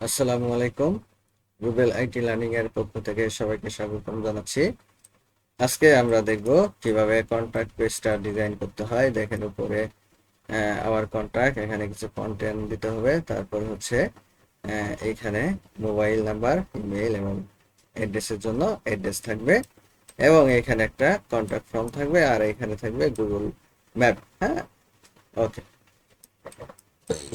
আসসালামু আলাইকুম। Rubel IT learning এর পক্ষ থেকে সবাইকে স্বাগতম জানাচ্ছি। আজকে আমরা দেখব কিভাবে কন্টাক্ট পেজটা ডিজাইন করতে হয়। দেখেন উপরে আমার কন্টাক্ট, এখানে কিছু কন্টেন্ট দিতে হবে। তারপর হচ্ছে এইখানে মোবাইল নাম্বার, ইমেল এবং অ্যাড্রেসের জন্য অ্যাড্রেস থাকবে, এবং এখানে একটা কন্টাক্ট ফর্ম থাকবে, আর এখানে থাকবে গুগল ম্যাপ। হ্যাঁ, ওকে।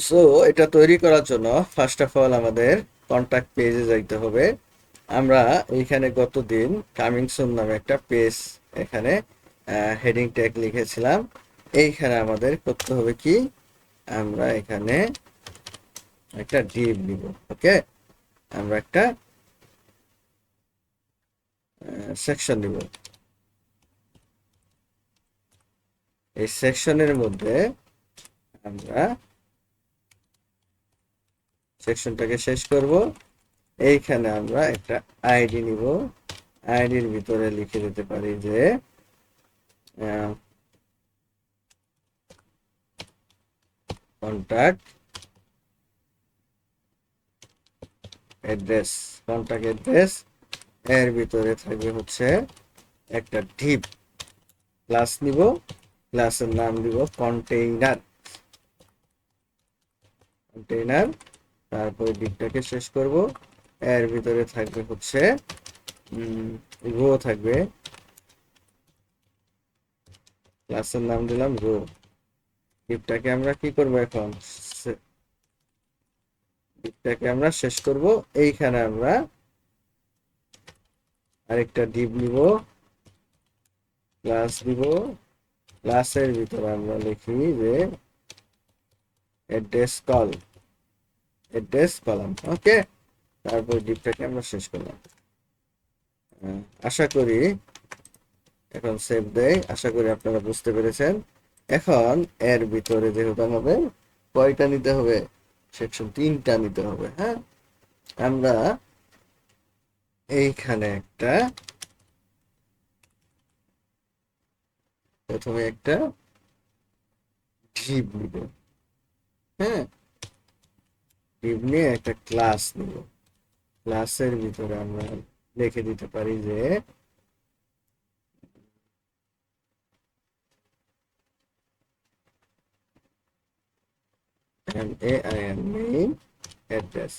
সো এটা তৈরি করার জন্য ফার্স্ট অফ অল আমাদের কন্টাক্ট পেজে যাইতে হবে। আমরা এইখানে গতদিন কামিং সুন নামে একটা পেজ, এখানে হেডিং ট্যাগ লিখেছিলাম। এইখানে আমাদের করতে হবে কি, আমরা এখানে একটা ডিভ নিব। ওকে, আমরা একটা সেকশন নিব। এই সেকশনের মধ্যে আমরা সেকশনটাকে শেষ করব। এইখানে আমরা একটা আইডি নিব। আইডির ভিতরে লিখে দিতে পারি যে কন্টাক্ট অ্যাড্রেস। কন্টাক্ট অ্যাড্রেস এর ভিতরে থাকবে হচ্ছে একটা ডিভ ক্লাস নিব। ক্লাসের নাম দিব কন্টেইনার। কন্টেইনার, তারপরে ডিভটাকে শেষ করব। এর ভিতরে থাকবে হচ্ছে রো থাকবে। ক্লাসের নাম দিলাম রো। ডিভটাকে আমরা কি করব এখন, ডিভটাকে আমরা শেষ করব। এইখানে আমরা আরেকটা ডিভ নিব, ক্লাস দিব। ক্লাসের ভিতরে আমরা লিখি যে অ্যাড্রেস কল, অ্যাড্রেস কলাম। ওকে, তারপর ডিপটাকে আমরা শেষ করলাম। আশা করি এখন সেভ দেই। আশা করি আপনারা বুঝতে পেরেছেন। এখন এর ভিতরে যেহেতু আমাদের কয়টা নিতে হবে, সেকশন 3টা নিতে হবে। হ্যাঁ, আমরা এইখানে একটা, প্রথমে একটা ডিভ নিব। হ্যাঁ, ডিভ নিয়ে একটা ক্লাস নিব। ক্লাসের ভিতরে আমরা লিখে দিতে পারি যে মেইন অ্যাড্রেস।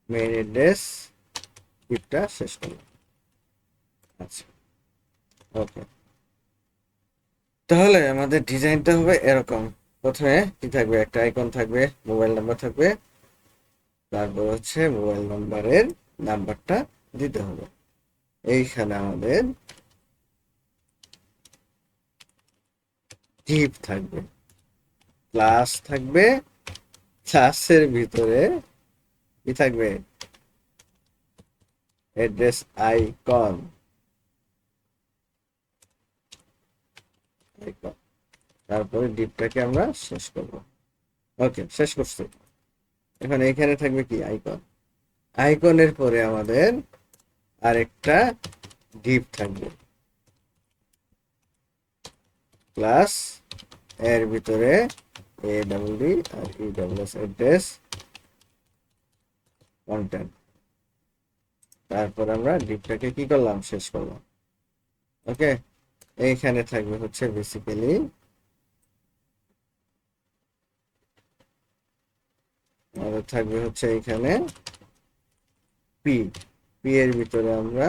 মেইন অ্যাড্রেস ডিভটা শেষ করলাম। আচ্ছা, ওকে। তাহলে আমাদের ডিজাইনটা হবে এরকম। প্রথমে কি থাকবে, একটা আইকন থাকবে, মোবাইল নাম্বার থাকবে। তারপর হচ্ছে মোবাইল নাম্বারের নাম্বারটা দিতে হবে। এইখানে আমাদের ডিভ থাকবে, ক্লাস থাকবে। ক্লাসের ভিতরে কি থাকবে, অ্যাড্রেস আইকন। আইকন, তারপরে ডিভটাকে আমরা শেষ করব। ওকে, শেষ করছি। এখন এখানে থাকবে কি, আইকন। আইকনের পরে আমাদের আরেকটা ডিভ থাকবে, প্লাস এর ভিতরে A double D R E double S, address content. তারপর আমরা ডিভটাকে কি করলাম, শেষ করলাম। ওকে, এইখানে থাকবে হচ্ছে বেসিক্যালি আমাদের থাকবে হচ্ছে এইখানে পি। পি এর ভিতরে আমরা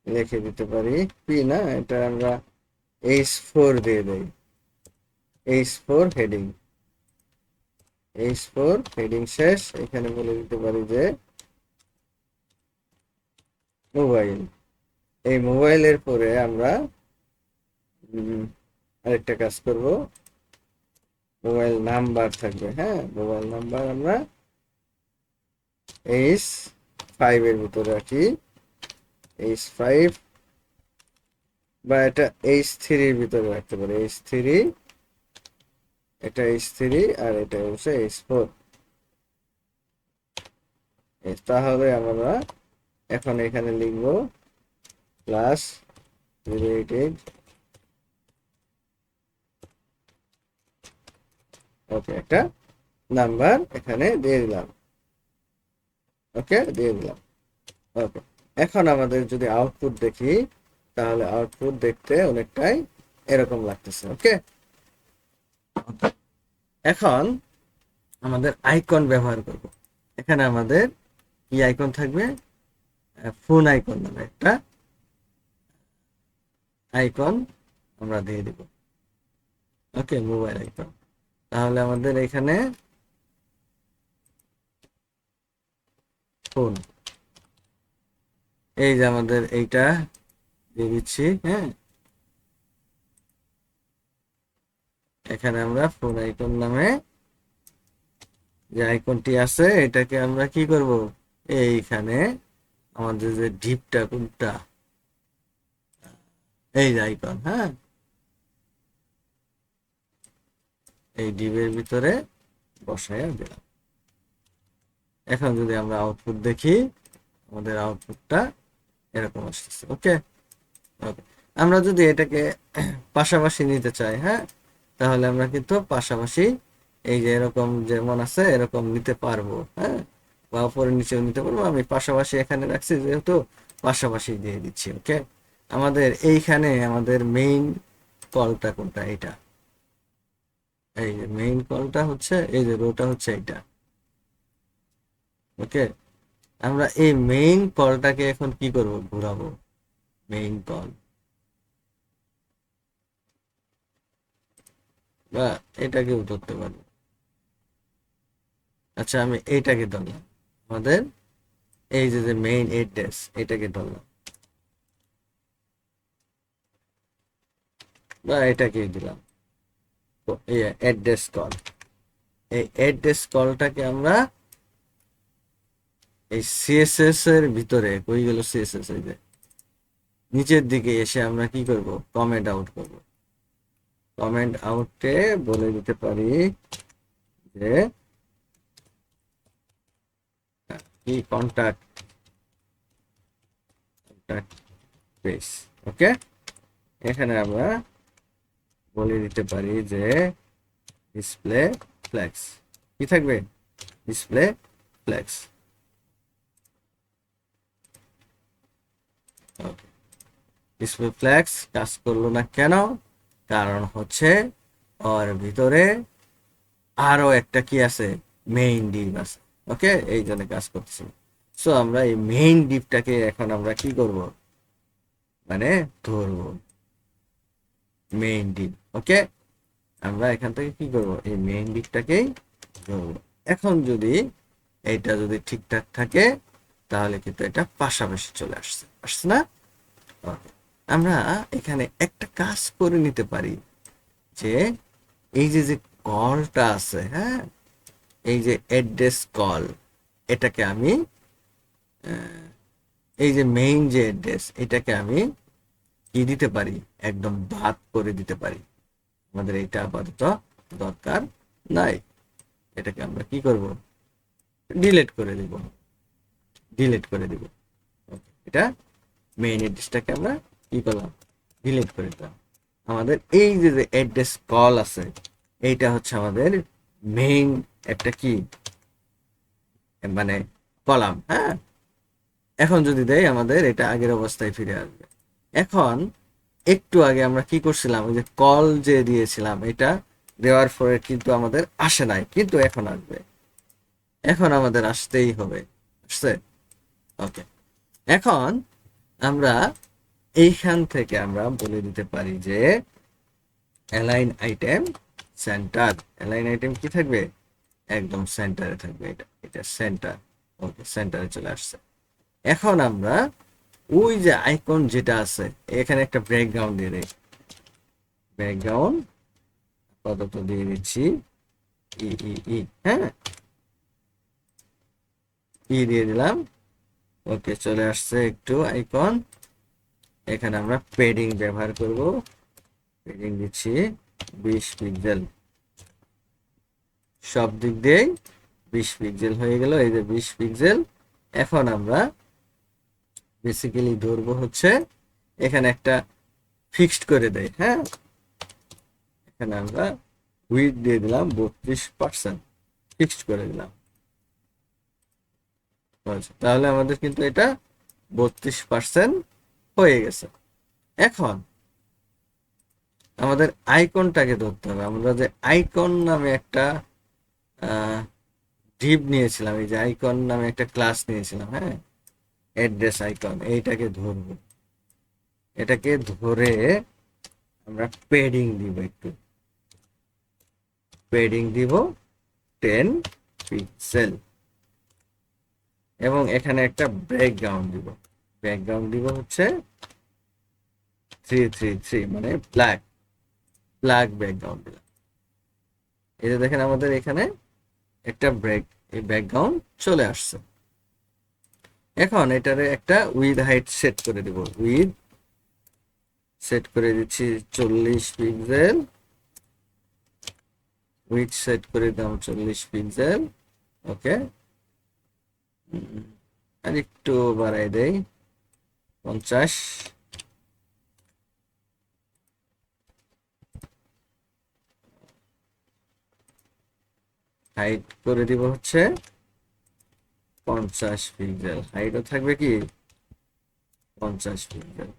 লিখে দিতে পারি, পি না, এটা আমরা H4 দিয়ে দেই। H4 heading. H4 হেডিং শেষ। এখানে বলে দিতে পারি যে মোবাইল। এই মোবাইলের পরে আমরা আরেকটা কাজ করব, মোবাইল নাম্বার থাকবে। হ্যাঁ, মোবাইল নাম্বার আমরা H5 এর ভিতরে রাখি। H5 বা এটা H3 এর ভিতরে রাখতে পারি। H3, এটা H3 আর এটা হচ্ছে H4। তাহলে আমরা এখন এখানে লিখব প্লাস 088। ওকে, একটা নাম্বার এখানে দিয়ে দিলাম। ওকে, দিয়ে দিলাম। ওকে, এখন আমাদের যদি আউটপুট দেখি, তাহলে আউটপুট দেখতে অনেকটাই এরকম লাগতেছে। ওকে, এখন আমাদের আইকন ব্যবহার করব। এখানে আমাদের কি আইকন থাকবে? ফোন আইকন নামে একটা আইকন আমরা দিয়ে দিব। ওকে, মোবাইল আইকন। তাহলে আমাদের এখানে ফোন, এই যে আমাদের এইটা দিয়ে দিচ্ছি। হ্যাঁ, এখানে আমরা ফোন আইকন নামে যে আইকনটি আছে এটাকে আমরা কি করব, এইখানে আমাদের যে ডিপটা কোনটা, এই যে আইকন, হ্যাঁ, এই ডিপের ভিতরে বসাইয়া দিলাম। এখন যদি আমরা আউটপুট দেখি, আমাদের আউটপুটটা এরকম আসতেছে। ওকে, ওকে, আমরা যদি এটাকে পাশাপাশি নিতে চাই, হ্যাঁ, তাহলে আমরা কিন্তু পাশাপাশি এই যে এরকম যেমন আছে এরকম নিতে পারবো। হ্যাঁ, বা উপরে নিচেও নিতে পারবো। আমি পাশাপাশি এখানে রাখছি যেহেতু পাশাপাশি দিয়ে দিচ্ছি। ওকে, আমাদের এইখানে আমাদের মেইন কলটা কোনটা? এটা, এই যে মেইন কলটা হচ্ছে, এই যে রোটা হচ্ছে এইটা। ওকে, আমরা এই মেইন কলটাকে এখন কি করব? ঘোরাবো মেইন কল, বা এটাকেও ধরতে পারবো। আচ্ছা, আমি এইটাকে ধরলাম, আমাদের এই যে যে মেইন অ্যাড্রেস এটাকে ধরলাম, বা এটাকে দিলাম অ্যাড্রেস কল। এই অ্যাড্রেস কলটাকে আমরা এই সিএসএস এর ভিতরে, কই গেল সিএসএস, এই যে নিচের দিকে এসে আমরা কি করব? কমেন্ট আউট করব। কমেন্ট আউটে বলে দিতে পারি যে কি কন্টাক্ট পেজ। ওকে, এখানে আমরা বলে দিতে পারি যে ডিসপ্লে ফ্ল্যাক্স, কি থাকবে? Display flax. ডিসপ্লে ফ্ল্যাক্স কাজ করলো না কেন? কারণ হচ্ছে ওর ভিতরে আরো একটা কি আছে? মেইন ডিপ আছে। ওকে, এই জন্য কাজ করতেছে। সো আমরা এই মেইন ডিপটাকে এখন আমরা কি করব, মানে ধরবো মেইন ডিপ। ওকে, আমরা এখান থেকে কি করব? এই মেইন ডিপটাকেই ধরবো। এখন যদি এইটা যদি ঠিকঠাক থাকে, তাহলে কিন্তু এটা পাশাপাশি চলে আসছে, আসছে না? Okay. আমরা এখানে একটা কাজ করে নিতে পারি যে এই যে যে কলটা আছে, হ্যাঁ, এই যে অ্যাড্রেস কল, এটাকে আমি এই যে মেইন যে অ্যাড্রেস এটাকে আমি কি দিতে পারি? একদম বাদ করে দিতে পারি। আমাদের এটা আপাতত দরকার নাই। এটাকে আমরা কি করব? ডিলিট করে দিব, ডিলিট করে দিব। এটা মেইন অ্যাড্রেসটাকে আমরা কি করলাম? ডিলিট করে দিলাম। আমাদের এই যে যে অ্যাড্রেস কল আছে, এইটা হচ্ছে আমাদের মেইন একটা কি, মানে কলাম। হ্যাঁ, এখন যদি দেই আমাদের এটা আগের অবস্থায় ফিরে আসবে। এখন একটু আগে আমরা কি করছিলাম? ওই যে কল যে দিয়েছিলাম, এটা দেওয়ার পরে কিন্তু আমাদের আসে নাই, কিন্তু এখন আসবে। এখন আমাদের আসতেই হবে, আসছে। ওকে, এখন আমরা এইখান থেকে আমরা বলে দিতে পারি যে align item centre. Align item কি থাকবে? একদম সেন্টারে থাকবে। এটা এটা সেন্টার। ওকে, সেন্টারে চলে আসছে। এখন আমরা ওই যে আইকন যেটা আছে, এখানে একটা ব্যাকগ্রাউন্ড দিয়ে দেই। ব্যাকগ্রাউন্ড আপাতত দিয়ে দিচ্ছি ই ই ই, হ্যাঁ, ই দিয়ে দিলাম। ওকে, চলে আসছে একটু আইকন। এখানে আমরা পেডিং ব্যবহার করব। পেডিং দিচ্ছি 20 পিক্সেল, সব দিক দিয়েই 20 পিক্সেল হয়ে গেল। এই যে 20 পিক্সেল। এখন আমরা বেসিক্যালি ধরবো হচ্ছে এখানে একটা ফিক্সড করে দেয়। হ্যাঁ, এখানে আমরা উইডথ দিয়ে দিলাম 32%। ফিক্সড করে দিলাম। আচ্ছা, তাহলে আমাদের কিন্তু এটা 32% হয়ে গেছে। এখন আমাদের আইকনটাকে ধরতে হবে। আমরা যে আইকন নামে একটা ডিভ নিয়েছিলাম, এই যে আইকন নামে একটা ক্লাস নিয়েছিলাম, হ্যাঁ, অ্যাড্রেস আইকন, এইটাকে ধরবো। এটাকে ধরে আমরা পেডিং দিব, একটু পেডিং দিব 10 পিক্সেল, এবং এখানে একটা ব্যাকগ্রাউন্ড দিব। ব্যাকগ্রাউন্ড দিব হচ্ছে 333, মানে ব্ল্যাক ব্যাকগ্রাউন্ড দিলাম। এই যে দেখেন আমাদের এখানে একটা এই ব্যাকগ্রাউন্ড চলে আসছে। এখন এটারে একটা উইথ হাইট সেট করে দিব। উইথ সেট করে দিচ্ছি 40 পিক্সেল। উইথ সেট করে দিলাম 40 পিক্সেল। ওকে, আর একটু বাড়াই দেই 50। হাইট করে দিব হচ্ছে 50 পিক্সেল। হাইটও থাকবে কি 50 পিক্সেল।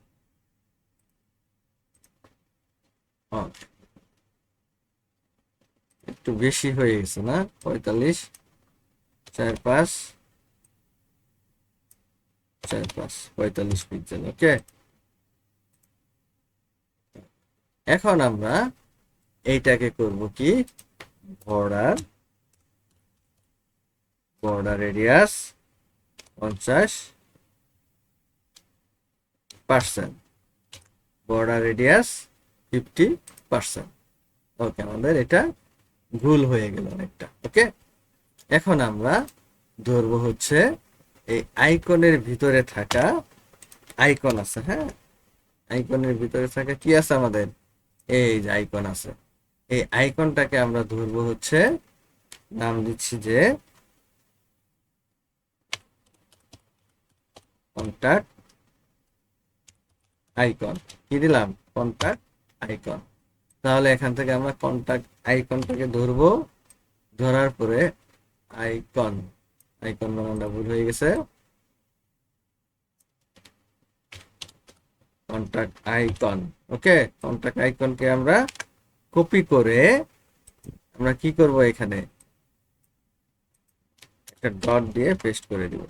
একটু বেশি হয়ে গেছে না? 45, 4 5 4 5 45 পিক্সেল। ওকে, এখন আমরা এইটাকে করব কি, বর্ডার রেডিয়াস 50%, বর্ডার রেডিয়াস 50%। ওকে, আমাদের এটা ভুল হয়ে গেল অনেকটা। ওকে, এখন আমরা ধরবো হচ্ছে এই আইকনের ভিতরে থাকা, আইকন আছে, হ্যাঁ, আইকনের ভিতরে থাকা কি আছে আমাদের, এই যে আইকন আছে, এই আইকনটাকে আমরা ধরবো হচ্ছে, নাম দিচ্ছি যে কন্টাক্ট আইকন। কি দিলাম? Contact icon. তাহলে এখান থেকে আমরা কন্টাক্ট আইকনটাকে ধরবো। ধরার পরে আইকন বানানটা ভুল হয়ে গেছে, কন্টাক্ট আইকন। ওকে, কন্টাক্ট আইকনকে আমরা কপি করে আমরা কি করব, এখানে একটা ডট দিয়ে পেস্ট করে দিব।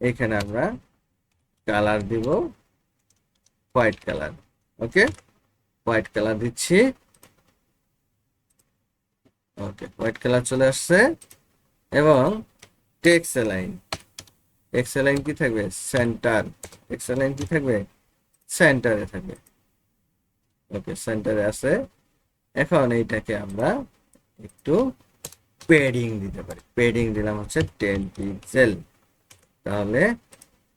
এখানে আমরা কালার দিব হোয়াইট কালার। ওকে, হোয়াইট কালার দিচ্ছি। ওকে, হোয়াইট কালার চলে আসছে। এবং টেক্সট অ্যালাইন কি থাকবে? সেন্টার। টেক্সট অ্যালাইন কি থাকবে? সেন্টারে থাকবে। ওকে, সেন্টারে আছে। এখন এইটাকে আমরা একটু পেডিং দিতে পারি। পেডিং দিলাম হচ্ছে 10 পিক্সেল। তাহলে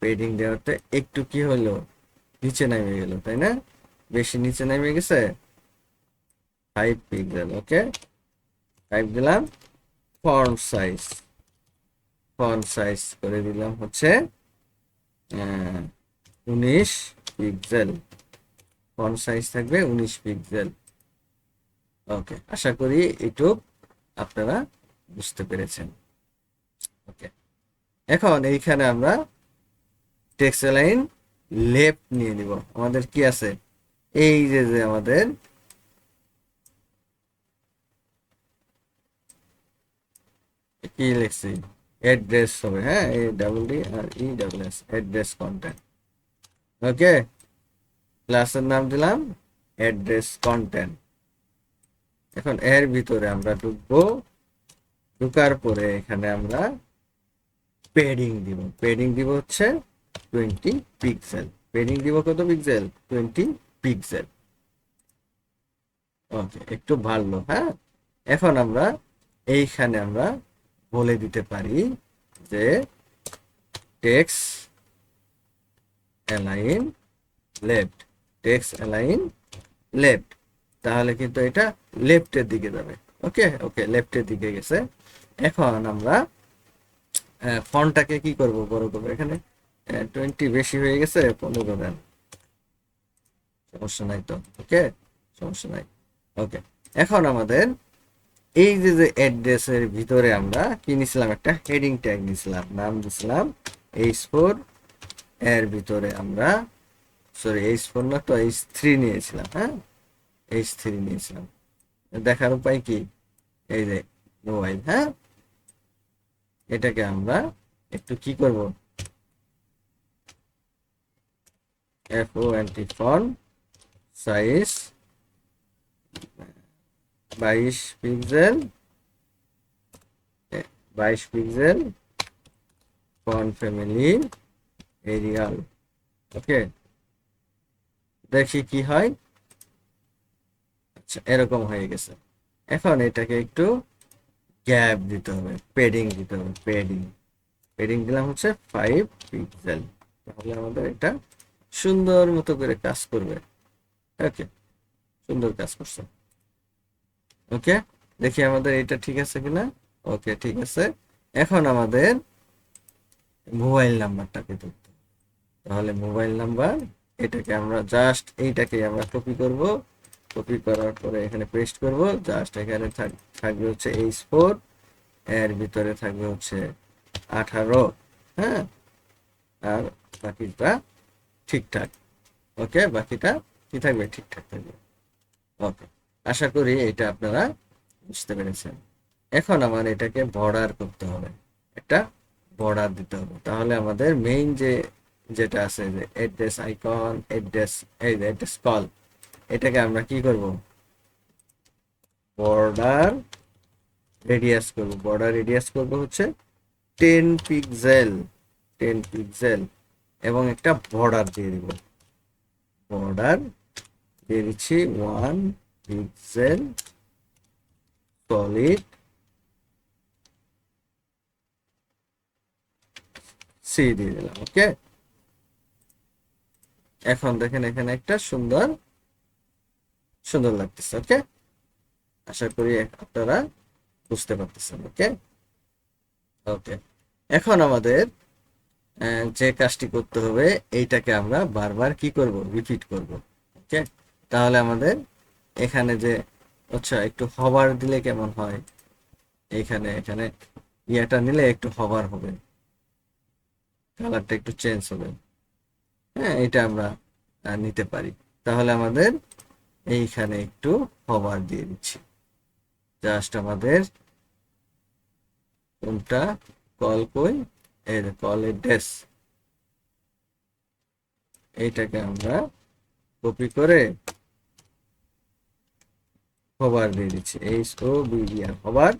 পেডিং দেওয়াতে একটু কি হলো, নিচে নেমে গেল, তাই না? বেশি নিচে নেমে গেছে, 5 পিক্সেল। ওকে, 5 দিলাম। ফন্ট সাইজ করে দিলাম হচ্ছে 19 পিক্সেল। ফন্ট সাইজ থাকবে 19 পিক্সেল। ওকে, আশা করি এটুক আপনারা বুঝতে পেরেছেন। ওকে, এখন এইখানে আমরা টেক্সট লাইন লেফট নিয়ে নিব। আমাদের কি আছে, এই যে আমাদের কি লিখছি, অ্যাড্রেস হবে, হ্যাঁ, A double D R E double S, address content. Okay, ক্লাসের নাম দিলাম অ্যাড্রেস কন্টেন্ট। এখন এর ভিতরে আমরা ঢুকবো। ঢুকার পরে এখানে আমরা পেডিং দিব হচ্ছে 20 পিক্সেল। পেডিং দিব কত পিক্সেল? 20 পিক্সেল। ওকে, একটু ভালো, হ্যাঁ। এখন আমরা এইখানে আমরা বলে দিতে পারি যে টেক্সট অ্যালাইন লেফট, তাহলে কিন্তু এটা লেফটের দিকে যাবে। ওকে, লেফটের দিকে গেছে। এখন আমরা ফন্টটাকে কি করব, বড় করব। এখানে 20 বেশি হয়ে গেছে, 15 দেন, সমস্যা নাই তো। ওকে, সমস্যা নাই। ওকে, এখন আমাদের এই যে যে অ্যাড্রেসের ভিতরে আমরা কি নিছিলাম, একটা হেডিং ট্যাগ নিছিলাম, নাম দিছিলাম H4, এর ভিতরে আমরা সরি H4 না তো H3 নিয়েছিলাম। হ্যাঁ, H3 নিয়েছিলাম। দেখার উপায় কি, এই যে মোবাইল, হ্যাঁ, এটাকে আমরা একটু কি করব, FONT font size 22 pixel, 22 pixel, font family Arial. Okay, দেখি কি হয়। আচ্ছা, এরকম হয়ে গেছে। এখন এটাকে একটু গ্যাপ দিতে হবে, পেডিং দিতে হবে, পেডিং। পেডিং দিলাম হচ্ছে 5 পিক্সেল। তাহলে আমাদের এটা সুন্দর মতো করে কাজ করবে। ওকে, সুন্দর কাজ করছে। ওকে, দেখি আমাদের এটা ঠিক আছে কিনা। ওকে, ঠিক আছে। এখন আমাদের মোবাইল নাম্বারটাকে ধরতে হবে। তাহলে মোবাইল নাম্বার, এটাকে আমরা জাস্ট এইটাকে আমরা কপি করব। কপি করার পরে এখানে পেস্ট করব। জাস্ট এখানে থাকবে হচ্ছে H4, এর ভিতরে থাকবে হচ্ছে 18। হ্যাঁ, আর বাকিটা ঠিকঠাক। ওকে, বাকিটা কি থাকবে, ঠিকঠাক থাকবে। ওকে, আশা করি এটা আপনারা বুঝতে পেরেছেন। এখন আমার এটাকে বর্ডার করতে হবে, একটা বর্ডার দিতে হবে। তাহলে আমাদের মেইন যে যেটা আছে যে অ্যাড্রেস আইকন, অ্যাড্রেস, এই যে অ্যাড্রেস কল, এটাকে আমরা কি করব, বর্ডার রেডিয়াস করব। বর্ডার রেডিয়াস করব হচ্ছে 10 পিক্সেল, 10 পিক্সেল, এবং একটা বর্ডার দিয়ে দিব। বর্ডার দিয়ে দিচ্ছি 1 পিক্সেল সলিড সি দিয়ে দিলাম। ওকে, এখন দেখেন এখানে একটা সুন্দর সুন্দর লাগতেছে। ওকে, আশা করি আপনারা বুঝতে পারতেছেন। ওকে, ওকে, এখন আমাদের যে কাজটি করতে হবে, এইটাকে আমরা বারবার কি করব, রিপিট করব। ওকে, তাহলে আমাদের এখানে যে, আচ্ছা, একটু হভার দিলে কেমন হয়, এখানে এখানে ইয়েটা নিলে একটু হভার হবে, কালারটা একটু চেঞ্জ হবে। হ্যাঁ, এটা আমরা নিতে পারি। তাহলে আমাদের এইখানে একটু হভার দিয়ে দিচ্ছি। জাস্ট আমাদের কোনটা কল, কই, এই কল অ্যাড্রেস, এইটাকে আমরা কপি করে হভার দিয়ে দিচ্ছি, HOVR হভার।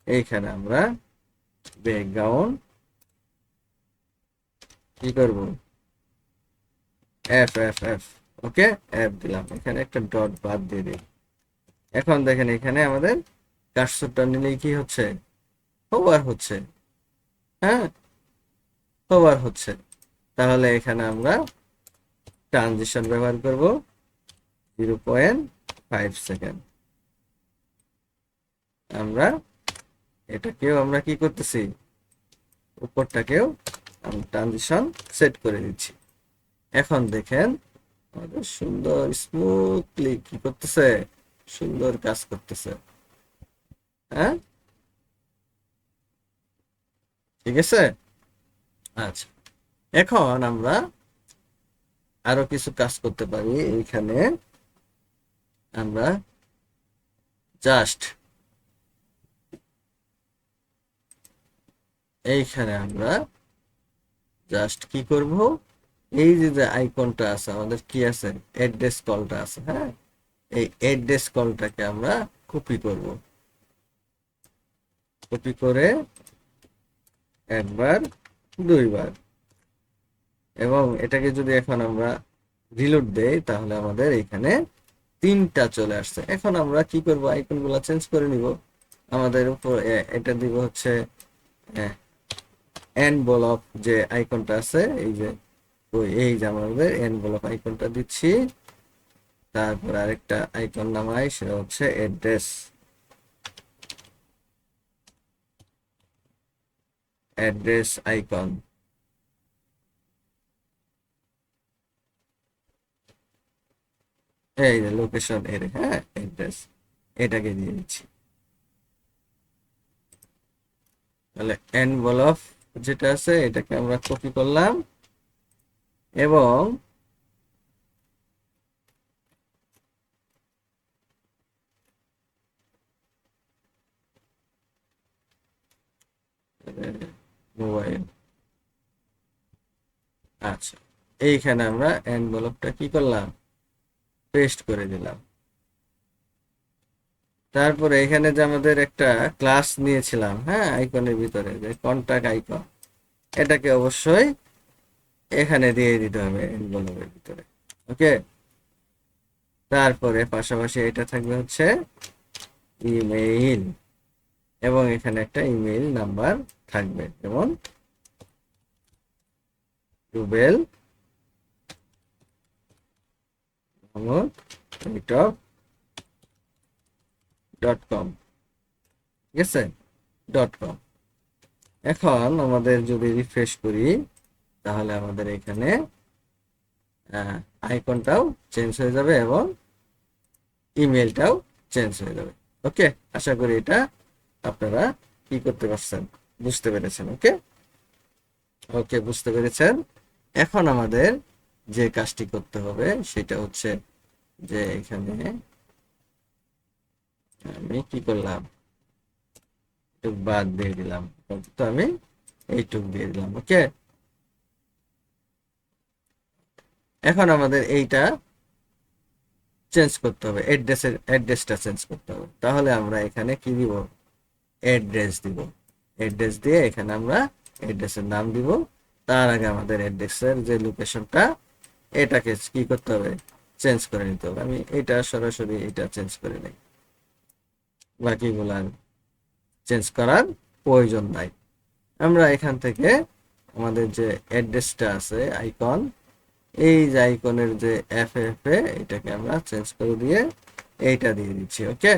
এইখানে আমরা ব্যাকগ্রাউন্ড কি করব, FFF। ওকে, এফ দিলাম, এখানে একটা ডট বাদ দিয়ে দিই। এখন দেখেন এখানে আমাদের কার্সরটা নিলেই কি হচ্ছে, হোভার হচ্ছে। হ্যাঁ, হোভার হচ্ছে। তাহলে এখানে আমরা ট্রানজিশন ব্যবহার করব 0.5 সেকেন্ড। আমরা এটাকেও আমরা কি করতেছি, উপরটাকেও ট্রানজিশন সেট করে দিচ্ছি। এখন দেখেন আমাদের সুন্দর স্মুথলি কি করতেছে, সুন্দর কাজ করতেছে। হ্যাঁ, ঠিক আছে। আচ্ছা, এখন আমরা আরো কিছু কাজ করতে পারি। এইখানে আমরা জাস্ট এইখানে আমরা জাস্ট কি করব, এই যে যে আইকনটা আছে আমাদের, কি আছে, অ্যাড্রেস কলটা আছে। হ্যাঁ, এই অ্যাড্রেস কলটাকে আমরা কপি করব। কপি করে একবার, দুইবার, এবং এটাকে যদি এখন আমরা রিলোড দেই, তাহলে আমাদের এখানে 3টা চলে আসছে। এখন আমরা কি করব, আইকনগুলো চেঞ্জ করে নিব। আমাদের উপর এটা দিব হচ্ছে এনভেলপ, যে আইকনটা আছে, এই যে ওই এই যে আমাদের এনভেলপ আইকনটা দিচ্ছি। তারপর আরেকটা আইকন নামাই, সেটা হচ্ছে অ্যাড্রেস, অ্যাড্রেস আইকন। এই যে লোকেশন এর, হ্যাঁ, অ্যাড্রেস, এটাকে দিয়ে দিচ্ছি। তাহলে এনভেলপ যেটা আছে এটাকে আমরা কপি করলাম এবং মোবাইল, আচ্ছা, এইখানে আমরা এনভেলপটা কি করলাম, পেস্ট করে দিলাম। তারপরে এখানে যে আমাদের একটা ক্লাস নিয়েছিলাম, হ্যাঁ, আইকনের ভিতরে যে কন্টাক্ট আইকন, এটাকে অবশ্যই এখানে দিয়ে দিতে হবে এনভেলপের ভিতরে। ওকে, তারপরে পাশাপাশি এটা থাকবে হচ্ছে ইমেইল, এবং এখানে একটা ইমেইল নাম্বার থাকবে, যেমন রুবেল মোহাম্মদ .com, ঠিক আছে, .com। এখন আমাদের যদি রিফ্রেশ করি তাহলে আমাদের এখানে আইকনটাও চেঞ্জ হয়ে যাবে এবং ইমেলটাও চেঞ্জ হয়ে যাবে। ওকে, আশা করি এটা আপনারা কি করতে পারছেন, বুঝতে পেরেছেন। ওকে ওকে, বুঝতে পেরেছেন। এখন আমাদের যে কাজটি করতে হবে সেটা হচ্ছে যে এখানে আমি কি করলাম, একটু বাদ দিয়ে দিলাম, তো আমি এইটুক দিয়ে দিলাম। ওকে, এখন আমাদের এইটা চেঞ্জ করতে হবে, অ্যাড্রেসটা চেঞ্জ করতে হবে। তাহলে আমরা এখানে কি দিব, অ্যাড্রেস দিব। অ্যাড্রেস দিয়ে এখানে আমরা অ্যাড্রেসের নাম দিব। তার আগে আমাদের অ্যাড্রেসের যে লোকেশনটা এটাকে কি করতে হবে, চেঞ্জ করে নিতে হবে। আমি এটা সরাসরি এটা চেঞ্জ করে নিই, বাকিগুলা চেঞ্জ করার প্রয়োজন নাই। আমরা এখান থেকে আমাদের যে অ্যাড্রেসটা আছে আইকন, এই যে আইকনের যে এফ এটাকে আমরা চেঞ্জ করে দিয়ে এইটা দিয়ে দিচ্ছি। ওকে,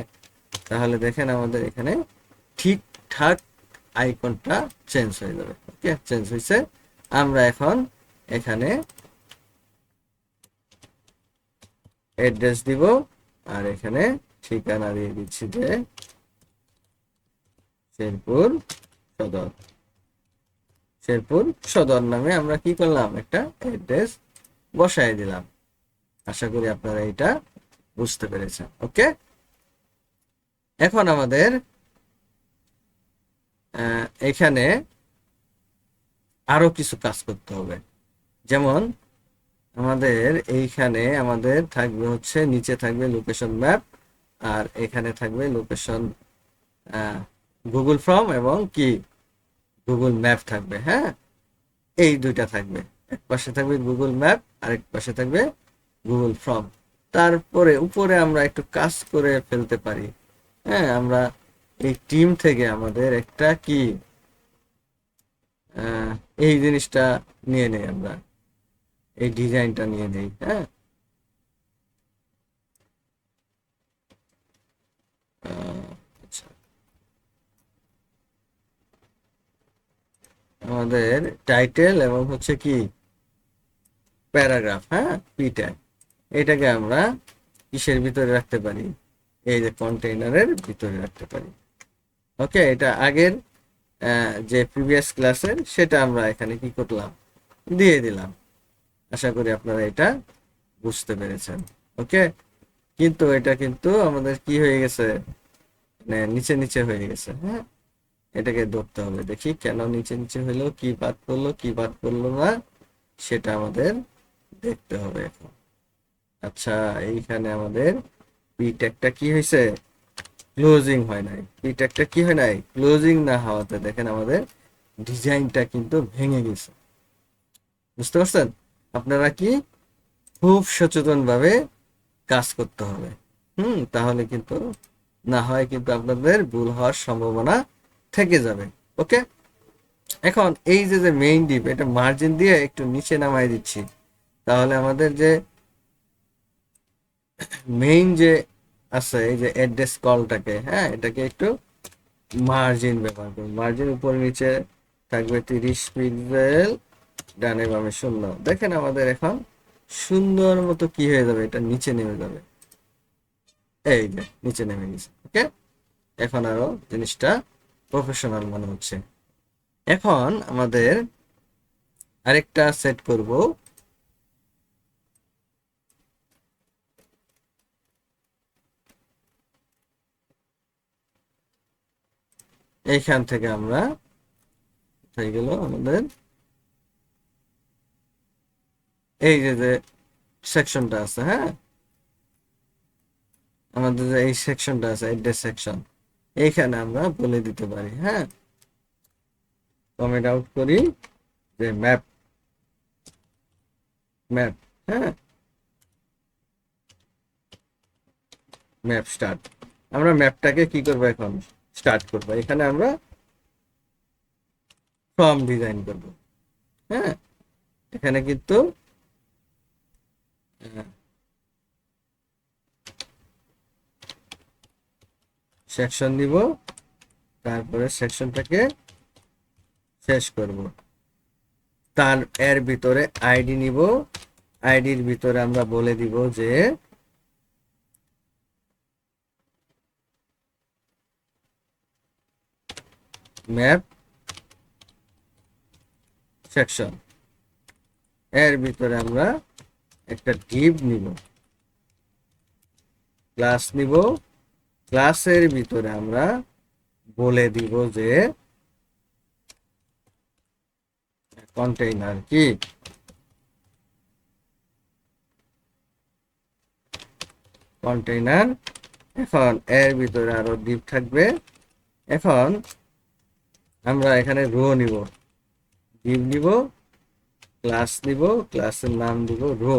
তাহলে দেখেন আমাদের এখানে ঠিকঠাক আইকনটা চেঞ্জ হয়ে যাবে। ওকে, চেঞ্জ হয়েছে। আমরা এখন এখানে অ্যাড্রেস দিব আর এখানে ঠিকানা দিয়ে দিচ্ছি যে শেরপুর সদর। শেরপুর সদর নামে আমরা কি করলাম, একটা অ্যাড্রেস বসাই দিলাম। আশা করি আপনারা এটা বুঝতে পেরেছেন। ওকে, এখন আমাদের এখানে আরো কিছু কাজ করতে হবে। যেমন আমাদের এইখানে আমাদের থাকবে হচ্ছে, নিচে থাকবে লোকেশন ম্যাপ, আর এখানে থাকবে লোকেশন গুগল ফর্ম এবং কি গুগল ম্যাপ থাকবে। হ্যাঁ, এই দুইটা থাকবে, এক পাশে থাকবে গুগল ম্যাপ আর এক পাশে থাকবে গুগল ফর্ম। তারপরে উপরে আমরা একটু কাজ করে ফেলতে পারি। হ্যাঁ, আমরা এই টিম থেকে আমাদের একটা কি এই জিনিসটা নিয়ে নেই, আমরা এই ডিজাইনটা নিয়ে নেই। হ্যাঁ, আচ্ছা, আমাদের টাইটেল এবং হচ্ছে কি প্যারাগ্রাফ, হ্যাঁ, পি ট্যাগ, এটাকে আমরা কিসের ভিতরে রাখতে পারি, এই যে কন্টেইনারের ভিতরে রাখতে পারি। ওকে, এটা আগের যে প্রিভিয়াস ক্লাসের সেটা আমরা এখানে কি করলাম, দিয়ে দিলাম। আশা করি আপনারা এটা বুঝতে পেরেছেন। ওকে, কিন্তু এটা কিন্তু আমাদের কি হয়ে গেছে, মানে নিচে নিচে হয়ে গেছে। হ্যাঁ, এটাকে ধরতে হবে, দেখি কেন নিচে নিচে হইলো, কি বাদ পড়লো কি বাদ পড়লো না, সেটা আমাদের দেখতে হবে এখন। আচ্ছা, এইখানে আমাদের পি ট্যাগটা কি হয়েছে, ক্লোজিং হয় নাই। পি ট্যাগটা কি হয় নাই, ক্লোজিং না হওয়াতে দেখেন আমাদের ডিজাইনটা কিন্তু ভেঙে গেছে। বুঝতে পারছেন? আপনারা কি খুব সচেতন ভাবে কাজ করতে হবে। তাহলে কিন্তু, না হয় কিন্তু আপনাদের ভুল হওয়ার সম্ভাবনা থেকে যাবে। ওকে, এখন এই যে যে মেইন ডিপ, এটা মার্জিন দিয়ে একটু নিচে নামাই দিচ্ছি। তাহলে আমাদের যে মেইন যে আছে এই যে অ্যাড্রেস কলটাকে, হ্যাঁ, এটাকে একটু মার্জিন ব্যবহার করুন। মার্জিন উপরে নিচে থাকবে 30 পিক্সেল, ডানে বামে 0। দেখেন আমাদের এখন সুন্দর মতো কি হয়ে যাবে, এটা নিচে নেমে যাবে। এই যে নিচে নেমে গেছে। ওকে, এখন আরো জিনিসটা প্রফেশনাল মনে হচ্ছে। এখন আমাদের আরেকটা সেট করব, এইখান থেকে আমরা হয়ে গেল আমাদের এই যে সেকশনটা আছে, হ্যাঁ, আমাদের যে এই সেকশনটা আছে অ্যাড্রেস সেকশন, এইখানে আমরা বলে দিতে পারি, হ্যাঁ, কমেন্ট আউট করি যে ম্যাপ ম্যাপ, হ্যাঁ, ম্যাপ স্টার্ট। আমরা ম্যাপটাকে কি করব, এখন স্টার্ট করব। এখানে আমরা ফর্ম ডিজাইন করব, হ্যাঁ, এখানে কিন্তু সেকশন দিব, তারপরে সেকশনটাকে শেষ করব। তার এর ভিতরে আইডি নিব, আইডির ভিতরে আমরা বলে দিব যে ম্যাপ সেকশন। এর ভিতরে আমরা একটা ডিভ নিব, ক্লাস নিব, ক্লাসের ভিতরে আমরা বলে দিব যে কন্টেইনার কি, কন্টেইনার। এখন এর ভিতরে আরো ডিভ থাকবে। এখন আমরা এখানে রো নিব, ডিভ নিব, ক্লাস নিব, ক্লাসের নাম দিব রো,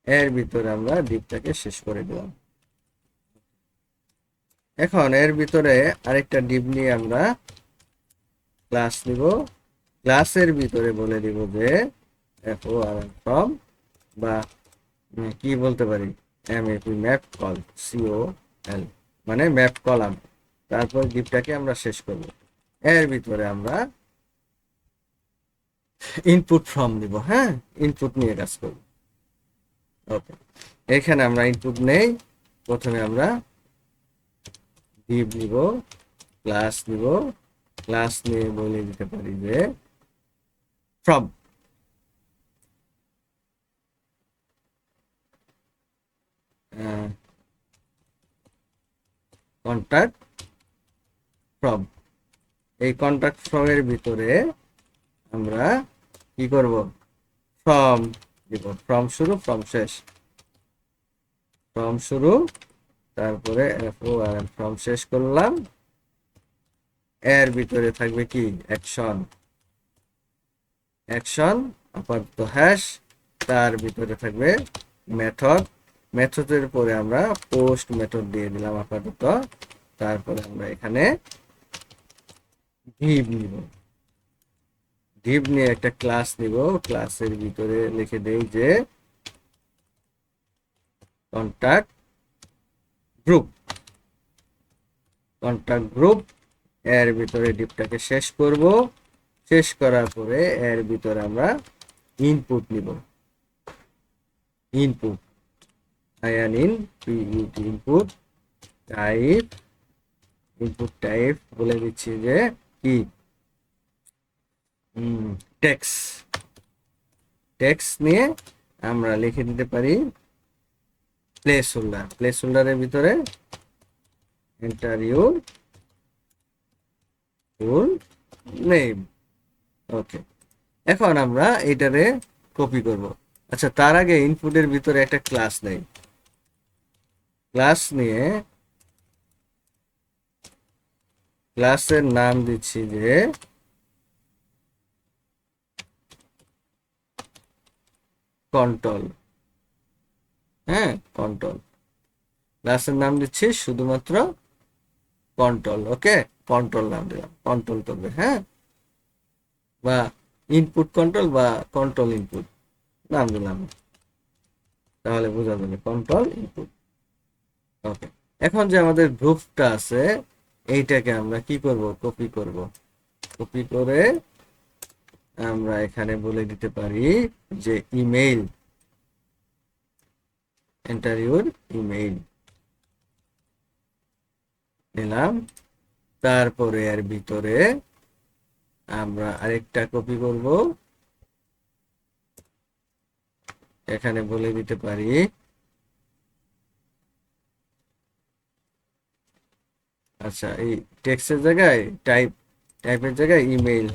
এর ভিতরে আমরা ডিভটাকে শেষ করে দিলাম। এখন এর ভিতরে আরেকটা ডিভ নিয়ে আমরা ক্লাস নিব, ক্লাসের ভিতরে বলে দিব যে ফ্রম, বা কি বলতে পারি, এমএপি ম্যাপ কল, COL, মানে ম্যাপ কলাম। তারপর ডিভটাকে আমরা শেষ করব। এর ভিতরে আমরা ইনপুট ফর্ম দিব, হ্যাঁ, ইনপুট নিয়ে কাজ করব। ওকে, এখানে আমরা ইনপুট নেই। প্রথমে আমরা ডিভ নিব, ক্লাস নিব, ক্লাস নিয়ে বলে দিতে পারি যে ফ্রম, কন্ট্যাক্ট ফ্রম। এই কন্ট্যাক্ট ফ্রম এর ভিতরে আমরা কি করব, ফ্রম দিব, ফ্রম শুরু ফ্রম শেষ, ফ্রম শুরু, তারপরে FORM, ফ্রম শেষ করলাম। এর ভিতরে থাকবে কি, অ্যাকশন, অ্যাকশন আপাতত হ্যাশ, তার ভিতরে থাকবে মেথড, মেথডের পরে আমরা পোস্ট মেথড দিয়ে দিলাম আপাতত। তারপরে আমরা এখানে ডিভ নিব, ডিভ নিয়ে একটা ক্লাস নিব, ক্লাসের ভিতরে লিখে দেই যে কন্ট্যাক্ট গ্রুপ, কন্ট্যাক্ট গ্রুপ। এর ভিতরে ডিভটাকে শেষ করব, শেষ করার পরে এর ভিতরে আমরা ইনপুট নিব, input, input type, input type বলে দিচ্ছি যে কি, টেক্সট, টেক্সট নিয়ে আমরা লিখে দিতে পারি প্লেস হোল্ডার, প্লেস হোল্ডারের ভিতরে এন্টার ইউর ফুল নেম। ওকে, এখন আমরা এটারে কপি করব। আচ্ছা, তার আগে ইনপুটের ভিতরে একটা ক্লাস নেই, ক্লাস নিয়ে ক্লাসের নাম দিচ্ছি যে কন্ট্রোল, হ্যাঁ, কন্ট্রোল, ক্লাসের নাম দিচ্ছি শুধুমাত্র কন্ট্রোল। ওকে, কন্ট্রোল নাম দিলাম, কন্ট্রোল করবে, হ্যাঁ, বা ইনপুট কন্ট্রোল বা কন্ট্রোল ইনপুট নাম দিলাম, তাহলে বোঝা যাবে কন্ট্রোল ইনপুট। ওকে, এখন যে আমাদের গ্রুপটা আছে এইটাকে আমরা কি করব, কপি করব, কপি করে আমরা এখানে বলে দিতে পারি যে ইমেইল, এন্টার ইউর ইমেইল নিলাম। তারপরে এর ভিতরে আমরা আরেকটা কপি করব, এখানে বলে দিতে পারি আচ্ছা এই টেক্সটের জায়গায় টাইপের জায়গায় ইমেইল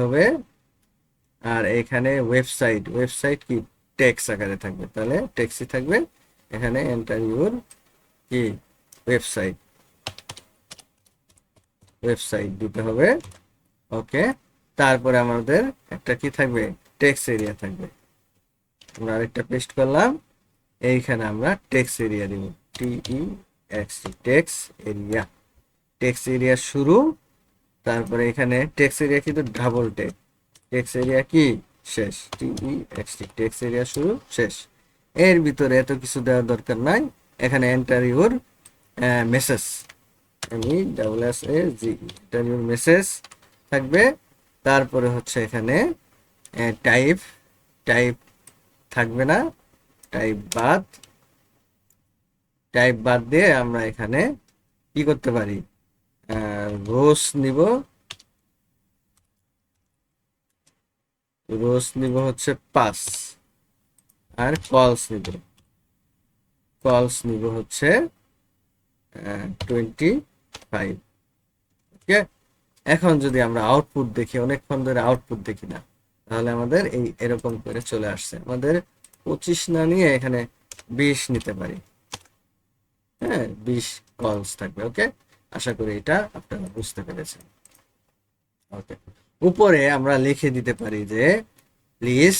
হবে। আর এখানে ওয়েবসাইট কি টেক্সট আকারে থাকবে, তাহলে টেক্সটই থাকবে। এখানে এন্টার ইউর কি ওয়েবসাইট দিতে হবে। ওকে, তারপরে আমাদের একটা কি থাকবে, টেক্সট এরিয়া থাকবে। আমরা আরেকটা পেস্ট করলাম, এইখানে আমরা টেক্সট এরিয়া দিব, টেক্সট এরিয়া শুরু। তারপরে এখানে টেক্সট এরিয়া কিন্তু ডাবল টেক্সট এরিয়া কি শেষ, টেক্সট এরিয়া শুরু শেষ। এর ভিতরে এত কিছু দেওয়ার দরকার নাই। এখানে enter your message, enter your message থাকবে। তারপরে হচ্ছে এখানে টাইপ থাকবে না, টাইপ বাদ দিয়ে আমরা এখানে কি করতে পারি, রোজ নিব হচ্ছে 5, আর কলস নিব হচ্ছে 25। ওকে, এখন যদি আমরা আউটপুট দেখি, অনেকক্ষণ ধরে আউটপুট দেখি না, তাহলে আমাদের এরকম করে চলে আসছে। আমাদের 25 না নিয়ে এখানে 20 নিতে পারি। হ্যাঁ, 20 কলস থাকবে। ওকে, আশা করি এটা আপনারা বুঝতে পেরেছেন। ওকে, উপরে আমরা লিখে দিতে পারি যে প্লিজ,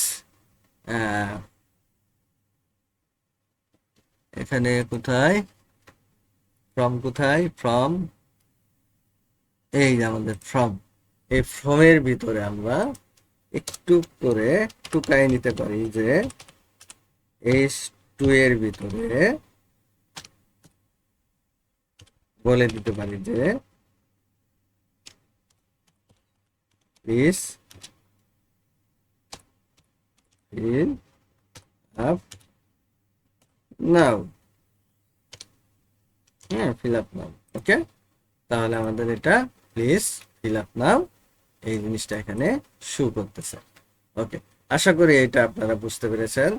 এখানে কোথায় ফ্রম, এই যে আমাদের এই ফ্রমের ভিতরে আমরা একটু করে টুকাই নিতে পারি যে H2 এর ভিতরে বলে দিতে পারি যে প্লিজ fill up now, হ্যাঁ fill up now। ওকে, তাহলে আমাদের এটা প্লিজ fill up now এই জিনিসটা এখানে শো করতেছে। ওকে, আশা করি এটা আপনারা বুঝতে পেরেছেন।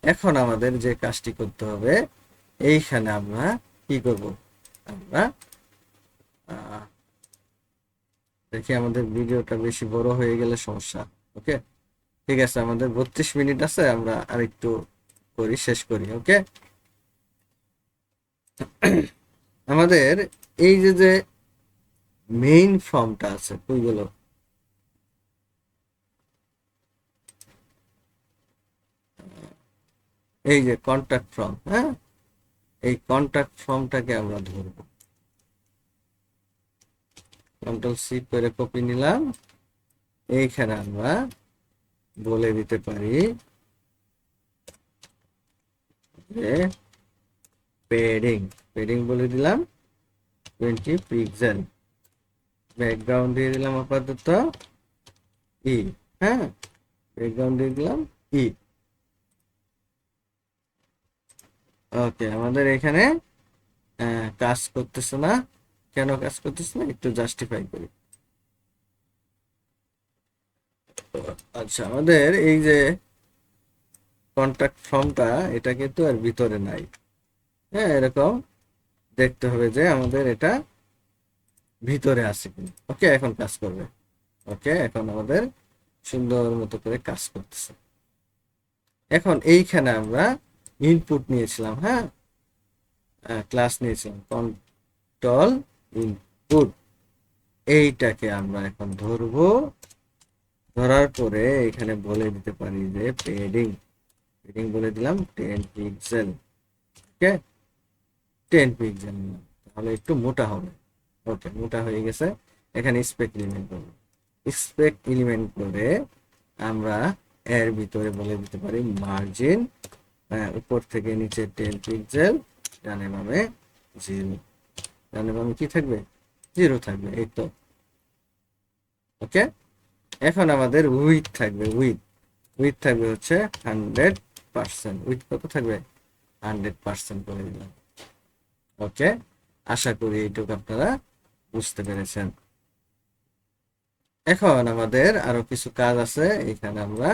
এখন আমাদের যে কাজটি করতে হবে, এইখানে আমরা কি করব, আমরা দেখি আমাদের ভিডিওটা বেশি বড় হয়ে গেলে সমস্যা। ওকে, ঠিক আছে, আমাদের 32 মিনিট আছে, আমরা আরেকটু শেষ করি। ওকে, আমাদের এই যে মেইন ফর্মটা আছে, ওইগুলো এই যে কন্ট্যাক্ট ফর্ম, হ্যাঁ, এই কন্ট্যাক্ট ফর্মটাকে আমরা ধরবো। কন্ট্রোল-C করে কপি নিলাম। এইখানে আমরা বলে দিতে পারি যে পেডিং বলে দিলাম 20 পিক্সেল। ব্যাকগ্রাউন্ড দিয়ে দিলাম আপাতত হ্যাঁ, ব্যাকগ্রাউন্ড দিয়ে দিলাম ওকে, আমাদের এখানে কাজ করতেছে না। কেন কাজ করতেছে না, একটু জাস্টিফাই করি। আচ্ছা, আমাদের এই যে কন্ট্যাক্ট ফর্মটা, এটা কিন্তু আর ভিতরে নাই। হ্যাঁ, এরকম দেখতে হবে যে আমাদের এটা ভিতরে আছে কিনা। ওকে, এখন কাজ করবে। ওকে, এখন আমাদের সুন্দর মতো করে কাজ করতেছে। এখন এইখানে আমরা ইনপুট নিয়েছিলাম, হ্যাঁ, ক্লাস নিয়েছিলাম কন্ট্রোল ইনপুট, এইটাকে আমরা এখন ধরবো। ধরার পরে এখানে বলে দিতে পারি যে পেডিং বলে দিলাম 10 পিক্সেল। ওকে, 10 পিক্সেল, তাহলে একটু মোটা হবে। ওকে, মোটা হয়ে গেছে। এখানে স্পেক এলিমেন্ট করে আমরা এর ভিতরে বলে দিতে পারি মার্জিন, উপর থেকে নিচে 10 পিক্সেল, ডানে বামে 0, ডানে বামে কি থাকবে, 0 থাকবে। এই তো। ওকে, এখন আমাদের উইথ থাকবে, উইথ থাকবে হচ্ছে 100%। উইথ কত থাকবে, 100% করে দিলাম। ওকে, আশা করি এইটুকু আপনারা বুঝতে পেরেছেন। এখন আমাদের আরো কিছু কাজ আছে। এখানে আমরা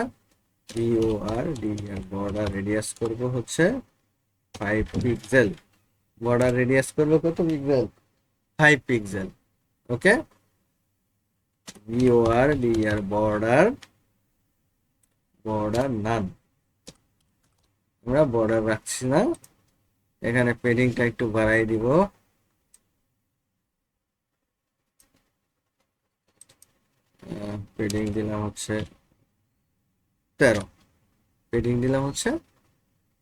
বর্ডার রেডিয়াস করব হচ্ছে 5 পিক্সেল। বর্ডার রেডিয়াস করব কত পিক্সেল? 5 পিক্সেল। ওকে, বর্ডার নান, আমরা বর্ডার রাখছি না। এখানে পেডিংটা একটু বাড়াই দিব। পেডিং দিলাম হচ্ছে 13, পেডিং দিলাম হচ্ছে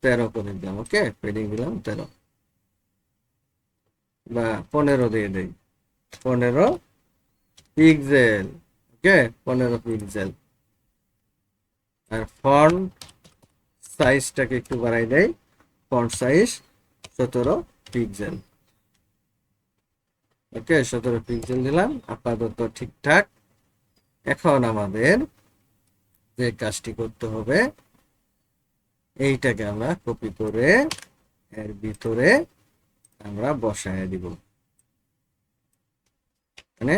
13 করে দিলাম। ওকে, পেডিং দিলাম 13 বা 15 দিয়ে দেই, 15 পিক্সেল। ওকে, 15 পিক্সেল। আর ফন্ট সাইজটাকে একটু বাড়াই দেই, ফন্ট সাইজ 17 পিক্সেল। ওকে, 17 পিক্সেল দিলাম, আপাতত ঠিকঠাক। এখন আমাদের যে কাজটি করতে হবে, এইটাকে আমরা কপি করে এর ভিতরে আমরা বসায় দিব। মানে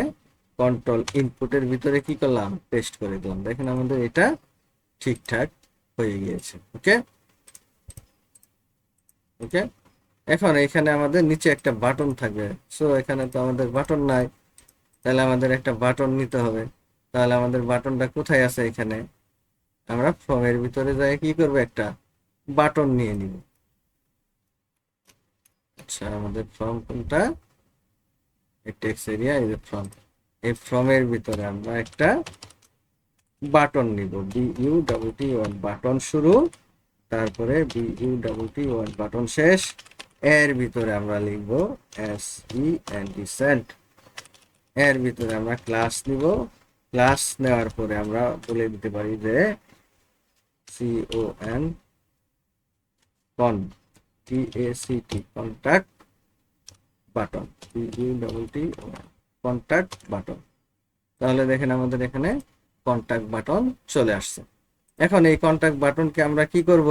কন্ট্রোল ইনপুটের ভিতরে কি করলাম, পেস্ট করে দিলাম। দেখেন আমাদের এটা ঠিকঠাক হয়ে গিয়েছে। ওকে ওকে, এখন এখানে আমাদের নিচে একটা বাটন থাকবে। সো এখানে তো আমাদের বাটন নাই, তাহলে আমাদের একটা বাটন নিতে হবে। তাহলে আমাদের বাটনটা কোথায় আছে? এখানে আমরা ফর্মের ভিতরে যাই কি করব, একটা বাটন নিয়ে নিব। আচ্ছা, আমাদের ফর্ম কোনটা? টেক্সট এরিয়া, এই যে ফর্ম। এই ফর্মের ভিতরে আমরা একটা বাটন নিব, BUTT1 বাটন শুরু, তারপরে BUTT1 বাটন শেষ। এর ভিতরে আমরা লিখব SEND। এর ভিতরে আমরা ক্লাস নিব। ক্লাস নেওয়ার পরে আমরা বলে দিতে পারি যে কন্টাক্ট বাটন, কন্টাক্ট বাটন। তাহলে দেখেন আমাদের এখানে কন্টাক্ট বাটন চলে আসছে। এখন এই কন্টাক্ট বাটনকে আমরা কি করব,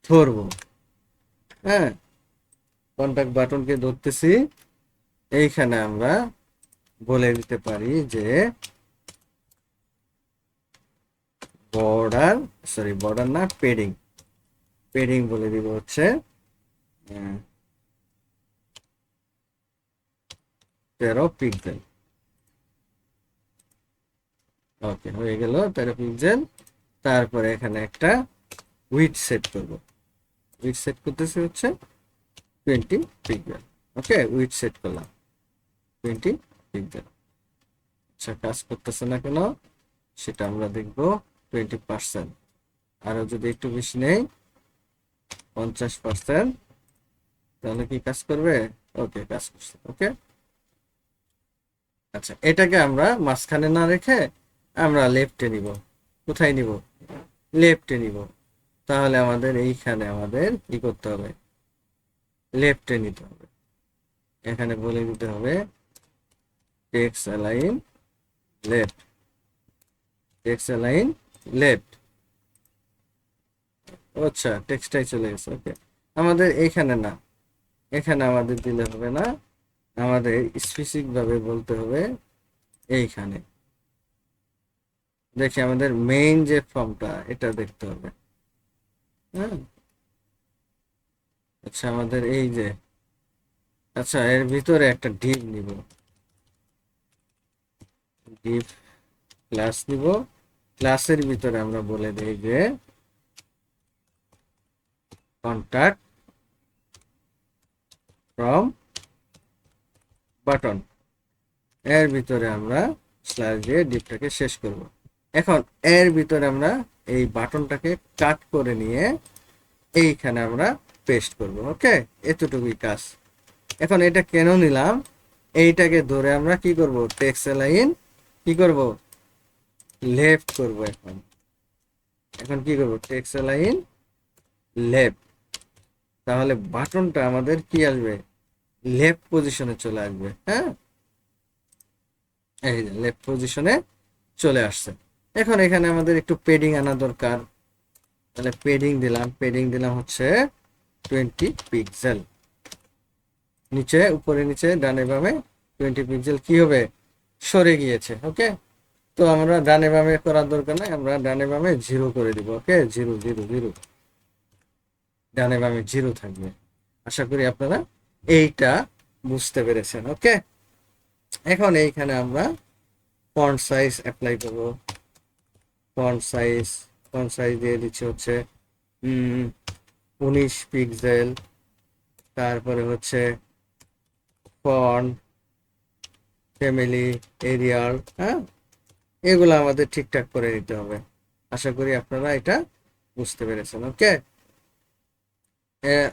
ধরবো। হ্যাঁ, কন্টাক্ট বাটনকে ধরতেছি। এইখানে আমরা বলে দিতে পারি যে বর্ডার না, পেডিং। পেডিং বলে দিব হচ্ছে 13 পিক্সেল। ওকে, হয়ে গেল 13 পিক্সেল। তারপরে এখানে একটা উইডথ সেট করব। উইডথ সেট করতেছি হচ্ছে 20 পিক্সেল। ওকে, উইডথ সেট করলাম 20 পিক্সেল। আচ্ছা, কাজ করতেছে না কেন সেটা আমরা দেখব। 20%, আরো যদি একটু বেশি নেই 50%, তাহলে কি কাজ করবে? ওকে, কাজ করছে। ওকে, আচ্ছা, এটাকে আমরা মাঝখানে না রেখে আমরা লেফটে নিব। কোথায় নিব? লেফটে নিব। তাহলে আমাদের এইখানে আমাদের কি করতে হবে? লেফটে নিতে হবে। এখানে বলে দিতে হবে text align left, text align left. আচ্ছা, টেক্সটাই চলে গেছে। ওকে, আমাদের এইখানে না, এখানে আমাদের দিলে হবে না, আমাদের স্পেসিফিক ভাবে বলতে হবে এইখানে। দেখি আমাদের মেইন যে ফর্মটা, এটা দেখতে হবে। হ্যাঁ, আচ্ছা, আমাদের এই যে, আচ্ছা, এর ভিতরে একটা ডিভ নিব, ডিভ ক্লাস নিব। ক্লাসের ভিতরে আমরা বলে দেই যে কন্টাক্ট ফ্রম বাটন। এর ভিতরে আমরা স্ল্যাশ দিয়ে ডিভটাকে শেষ করব। এখন এর ভিতরে আমরা এই বাটনটাকে কাট করে নিয়ে এইখানে আমরা পেস্ট করব। ওকে, এতটুকুই কাজ। এখন এটা কেন নিলাম, এইটাকে ধরে আমরা কি করব, টেক্সট অ্যালাইন কি করব, লেফট করব। এখন এখন কি করব, টেক্সট অ্যালাইন লেফট। তাহলে বাটনটা আমাদের কি আসবে, লেফট পজিশনে চলে আসবে। হ্যাঁ, এই যে লেফট পজিশনে চলে আসছে। এখন এখানে আমাদের একটু পেডিং আনা দরকার। তাহলে পেডিং দিলাম হচ্ছে 20 পিক্সেল। নিচে উপরে নিচে ডানে বামে 20 পিক্সেল কি হবে, সরে গিয়েছে। ওকে, তো আমরা ডানে বামে করার দরকার নাই, আমরা ডানে বামে 0 করে দিব। ওকে, 0 0 0, ডানে বামে 0 থাকবে। আশা করি আপনারা এইটা বুঝতে পেরেছেন। ওকে, এখন এইখানে আমরা ফন্ট সাইজ অ্যাপ্লাই করব। ফন্ট সাইজ দিয়ে দিচ্ছি হচ্ছে 19 পিক্সেল। তারপরে হচ্ছে ফন্ট ফ্যামিলি এরিয়াল, হ্যাঁ, এগুলো আমাদের ঠিকঠাক করে নিতে হবে। আশা করি আপনারা এটা বুঝতে পেরেছেন। ওকে,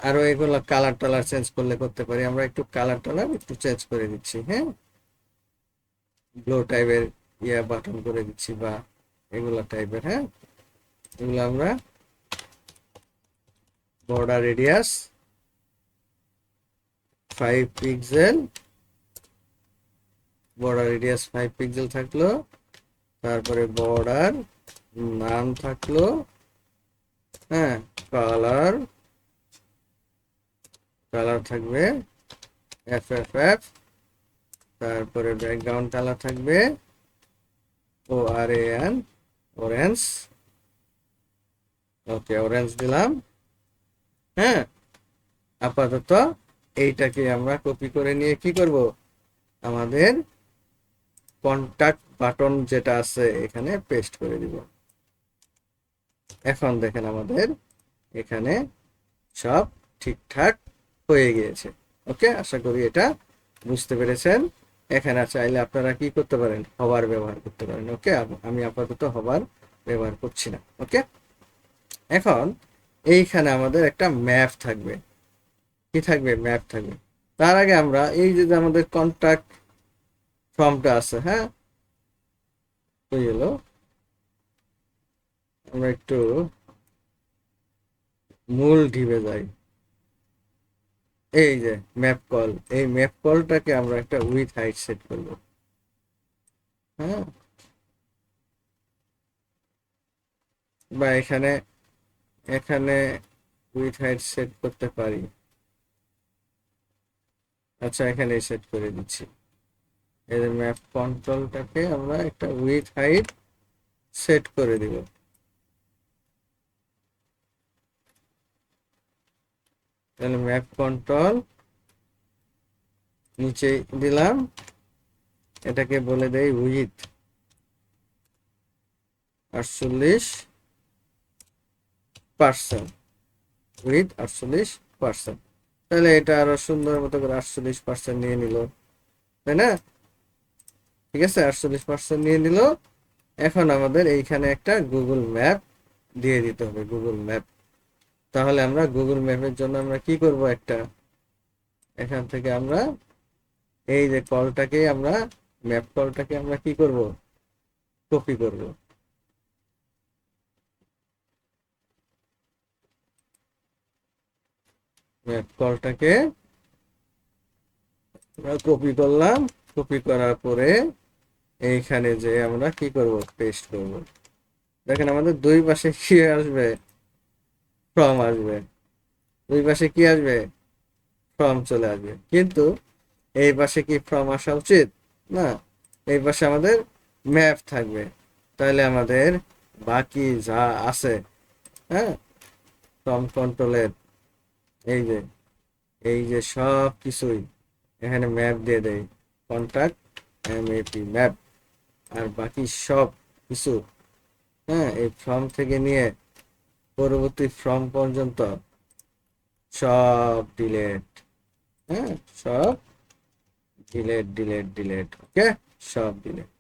আরো এগুলো কালার টালার চেঞ্জ করলে করতে পারি। আমরা একটু কালার টালার একটু চেঞ্জ করে দিচ্ছি। হ্যাঁ, ব্লু টাইপের বাটন করে দিচ্ছি, বা এগুলা টাইপের। হ্যাঁ, এগুলো আমরা border radius 5 pixel, border radius 5 pixel থাকলো। তারপরে বর্ডার নাম থাকলো। হ্যাঁ, কালার থাকবে FFF। তারপরে ব্যাকগ্রাউন্ড কালার থাকবে ORAN, অরেঞ্জ। ওকে, অরেঞ্জ দিলাম। হ্যাঁ, আপাতত এইটাকে আমরা কপি করে নিয়ে কি করব, আমাদের কন্টাক্ট বাটন যেটা আছে এখানে পেস্ট করে দিব। এখন দেখেন আমাদের এখানে সব ঠিকঠাক হয়ে গিয়েছে। ওকে, আশা করি এটা বুঝতে পেরেছেন। এখানে চাইলে আপনারা কি করতে পারেন, হবার ব্যবহার করতে পারেন। ওকে, আমি আপাতত হবার ব্যবহার করছি না। ওকে, এখন এইখানে আমাদের একটা ম্যাপ থাকবে। কি থাকবে, ম্যাপ থাকবে। তার আগে আমরা এই যে আমাদের কন্টাক্ট ফর্মটা আছে, হ্যাঁ, ওই হলো, আমরা একটু মূল ঢিবে যাই। এই যে ম্যাপ কল, এই ম্যাপ কলটাকে আমরা একটা উইথ হাইট সেট করব। হ্যাঁ, বা এখানে এখানে উইথ হাইট সেট করতে পারি। আচ্ছা, এখানে সেট করে দিচ্ছি। এই যে ম্যাপ কন্ট্রোলটাকে আমরা একটা উইথ হাইট সেট করে দিব। তাহলে ম্যাপ কন্ট্রোল নিচে দিলাম, এটাকে বলে দেই উইথ 48%, উইথ 48%। তাহলে এটা আরো সুন্দর মতো করে 48% নিয়ে নিল, তাই না? ঠিক আছে, 48% নিয়ে নিল। এখন আমাদের এইখানে একটা গুগল ম্যাপ দিয়ে দিতে হবে, গুগল ম্যাপ। তাহলে আমরা গুগল ম্যাপের জন্য আমরা কি করব, একটা এখান থেকে আমরা এই যে কলটাকে আমরা ম্যাপ কলটাকে আমরা কি করব, কপি করব। ম্যাপ কলটাকে আমরা কপি করলাম। কপি করার পরে এইখানে যে আমরা কি করব, পেস্ট করব। দেখেন আমাদের দুই পাশে কি আসবে, ফ্রম আসবে। দুই পাশে কি আসবে, ফ্রম চলে আসবে। কিন্তু এই পাশে কি ফ্রম আসা উচিত না, এই পাশে আমাদের ম্যাপ থাকবে। তাহলে আমাদের বাকি যা আছে, হ্যাঁ, ফ্রম কন্ট্রোলের এই যে সব কিছুই এখানে ম্যাপ দিয়ে দেয়, কন্টাক্ট MAP ম্যাপ। আর বাকি সব কিছু, হ্যাঁ, এই ফর্ম থেকে নিয়ে পরবর্তী ফর্ম পর্যন্ত সব ডিলেট। হ্যাঁ, সব ডিলেট ডিলেট ডিলেট। ওকে, সব ডিলেট।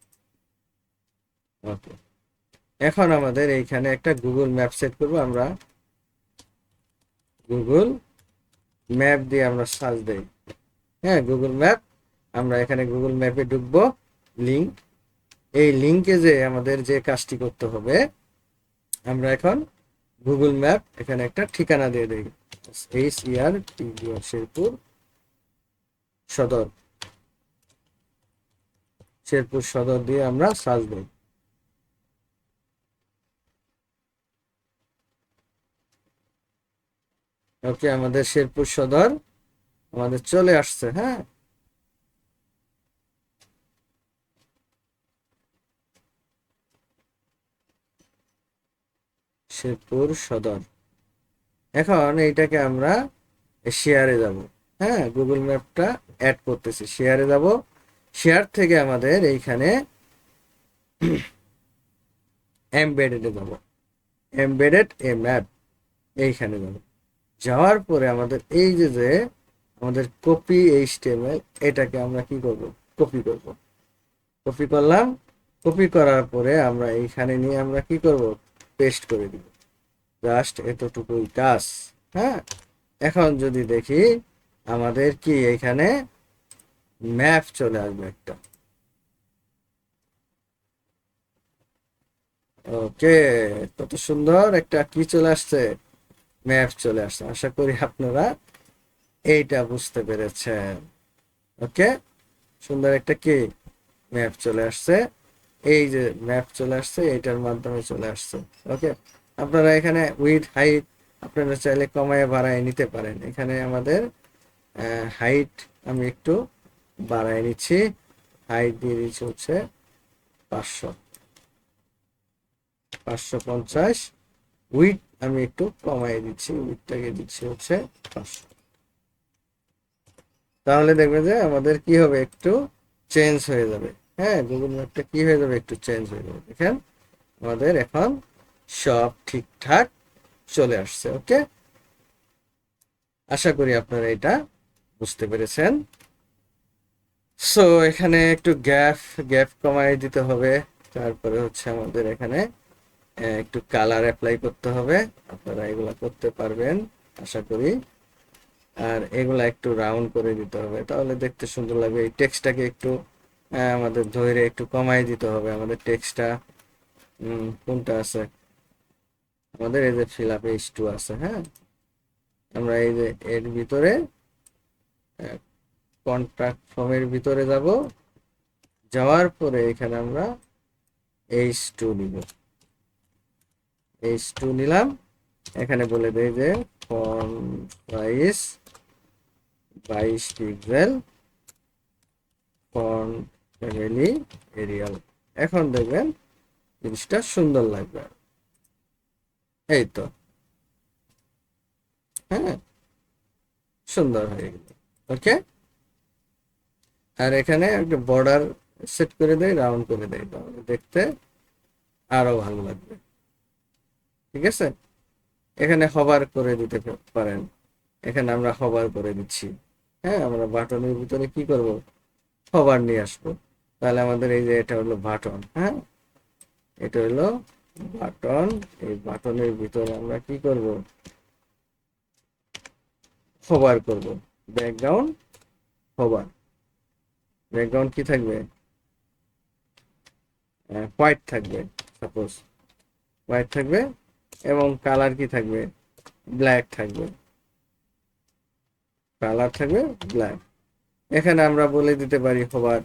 ওকে, এখন আমাদের এইখানে একটা গুগল ম্যাপ সেট করব। আমরা গুগল ম্যাপ দিয়ে আমরা সার্চ দেই। হ্যাঁ, গুগল ম্যাপ, আমরা এখানে গুগল ম্যাপে ঢুকবো। লিঙ্ক, এই লিঙ্কে যে আমাদের যে কাজটি করতে হবে, আমরা এখন গুগল ম্যাপ এখানে একটা ঠিকানা দিয়ে দেই, শেরপুর সদর। শেরপুর সদর দিয়ে আমরা সার্চ দিই। ওকে, আমাদের শেরপুর সদর আমাদের চলে আসছে। হ্যাঁ, শেরপুর সদর। এখন এইটাকে আমরা শেয়ারে যাব। হ্যাঁ, গুগল ম্যাপটা অ্যাড করতেছি, শেয়ারে যাব। শেয়ার থেকে আমাদের এইখানে এমবেডেডে যাব, এমবেডেড এ ম্যাপ, এইখানে যাব। যাওয়ার পরে আমাদের এই যে আমাদের কপি এইচটিএমএল, এটাকে আমরা কি করব, কপি করব। কপি করলাম। কপি করার পরে আমরা এইখানে নিয়ে আমরা কি করব, পেস্ট করে দিব। জাস্ট এতটুকুই কাজ। হ্যাঁ, এখন যদি দেখি আমাদের কি এখানে ম্যাপ চলে আসবে একটা। ওকে, কত সুন্দর একটা কি চলে আসছে, ম্যাপ চলে আসছে। আশা করি আপনারা এইটা বুঝতে পেরেছেন। ওকে, সুন্দর একটা কি ম্যাপ চলে আসছে। এই যে ম্যাপ চলে আসছে, এটার মাধ্যমে চলে আসছে। ওকে, আপনারা এখানে উইথ হাইট আপনারা চাইলে কমায় বাড়ায় নিতে পারেন। এখানে আমাদের হাইট আমি একটু বাড়ায় নিচ্ছি। হাইট দিয়ে দিচ্ছি হচ্ছে 500, 550। উইথ আমি একটু কমাই দিচ্ছি, উইথটাকে দিচ্ছি হচ্ছে 500। তাহলে দেখবে যে আমাদের কি হবে, একটু চেঞ্জ হয়ে যাবে। হ্যাঁ, গুগল ম্যাপটা কি হয়ে যাবে, একটু চেঞ্জ হয়ে যাবে। দেখেন আমাদের এখন সব ঠিকঠাক চলে আসছে। ওকে, আশা করি আপনারা এটা বুঝতে পেরেছেন। সো এখানে একটু গ্যাপ গ্যাপ কমাই দিতে হবে। তারপরে হচ্ছে আমাদের এখানে একটু কালার অ্যাপ্লাই করতে হবে। আপনারা এগুলা করতে পারবেন আশা করি। আর এগুলা একটু রাউন্ড করে দিতে হবে, তাহলে দেখতে সুন্দর লাগবে। এই টেক্সটটাকে একটু আমাদের ধরে একটু কমাই দিতে হবে। আমাদের টেক্সটটা কোনটা আছে, আমাদের এই যে ফিল আপ H2 আছে। হ্যাঁ, আমরা এই যে এর ভিতরে কন্ট্রাক্ট ফর্মের ভিতরে যাব। যাওয়ার পরে এখানে আমরা H2 নিব। H2 নিলাম। এখানে বলে দেয় যে font size 22 pixel, font family Arial. এখন দেখবেন জিনিসটা সুন্দর লাগবে। এই তো, হ্যাঁ, সুন্দর হয়ে গেল। ওকে, আর এখানে একটা বর্ডার সেট করে দেয়, রাউন্ড করে দেয়, তাহলে দেখতে আরো ভালো লাগবে। ঠিক আছে, এখানে হভার করে দিতে পারেন। এখানে আমরা হভার করে দিচ্ছি। হ্যাঁ, আমরা বাটনের ভিতরে কি করব, হভার নিয়ে আসবো। তাহলে আমাদের এই যে এটা হলো বাটন। হ্যাঁ, এটা হলো বাটন। এই বাটনের ভিতরে আমরা কি করব, হভার করব। ব্যাকগ্রাউন্ড হভার, ব্যাকগ্রাউন্ড কি থাকবে, হোয়াইট থাকবে। সাপোজ হোয়াইট থাকবে এবং কালার কি থাকবে, ব্ল্যাক থাকবে। কালার থাকবে ব্ল্যাক। এখানে আমরা বলে দিতে পারি হভার,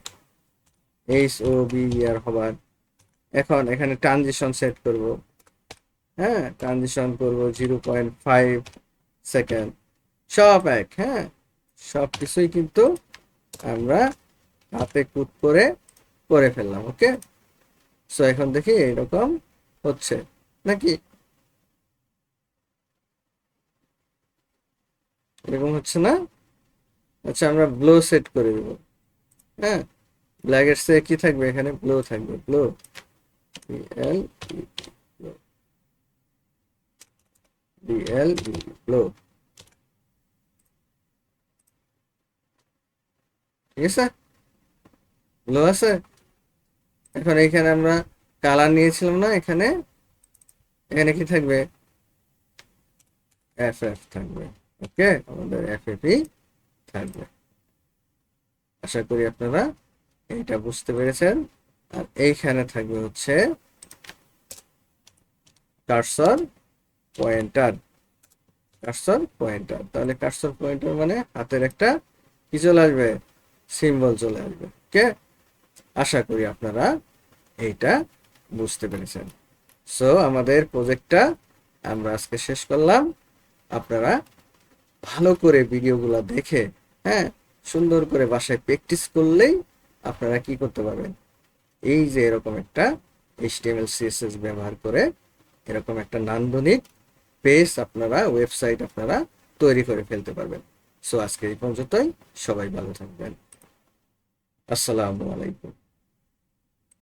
HOVER হভার। এখন এখানে ট্রানজিশন সেট করব। হ্যাঁ, ট্রানজিশন করব 0.5 সেকেন্ড। সব এক। হ্যাঁ, সব কিছুই কিন্তু আমরা হাতে কুট করে করে ফেললাম। ওকে, সো এখন দেখি এরকম হচ্ছে নাকি, এরকম হচ্ছে না। আচ্ছা, আমরা ব্লো সেট করে দেব। হ্যাঁ, ব্ল্যাকের সে কি থাকবে, এখানে ব্লো থাকবে। Blow, BL, BL, blow. ঠিক আছে, ব্লো আছে। এখন এখানে আমরা কালার নিয়েছিলাম না, এখানে এখানে কি থাকবে, FF থাকবে। ওকে, আমাদের FFই থাকবে। আশা করি আপনারা এইটা বুঝতে পেরেছেন। আর এইখানে থাকবে হচ্ছে কার্সর পয়েন্টার। কার্সর পয়েন্টার, তাহলে কার্সর পয়েন্টার মানে হাতের একটা কি চলে আসবে, সিম্বল চলে আসবে। ওকে, আশা করি আপনারা এইটা বুঝতে পেরেছেন। সো আমাদের প্রজেক্টটা আমরা আজকে শেষ করলাম। আপনারা ভালো করে ভিডিওগুলো দেখে হ্যাঁ, সুন্দর করে বাসায় প্র্যাকটিস করলেই আপনারা কি করতে পারবেন, এই যে এরকম একটা এইচটিএমএল সিএসএস ব্যবহার করে এরকম একটা নান্দনিক পেজ আপনারা, ওয়েবসাইট আপনারা তৈরি করে ফেলতে পারবেন। সো আজকে এই পর্যন্তই, সবাই ভালো থাকবেন। আসসালামু আলাইকুম।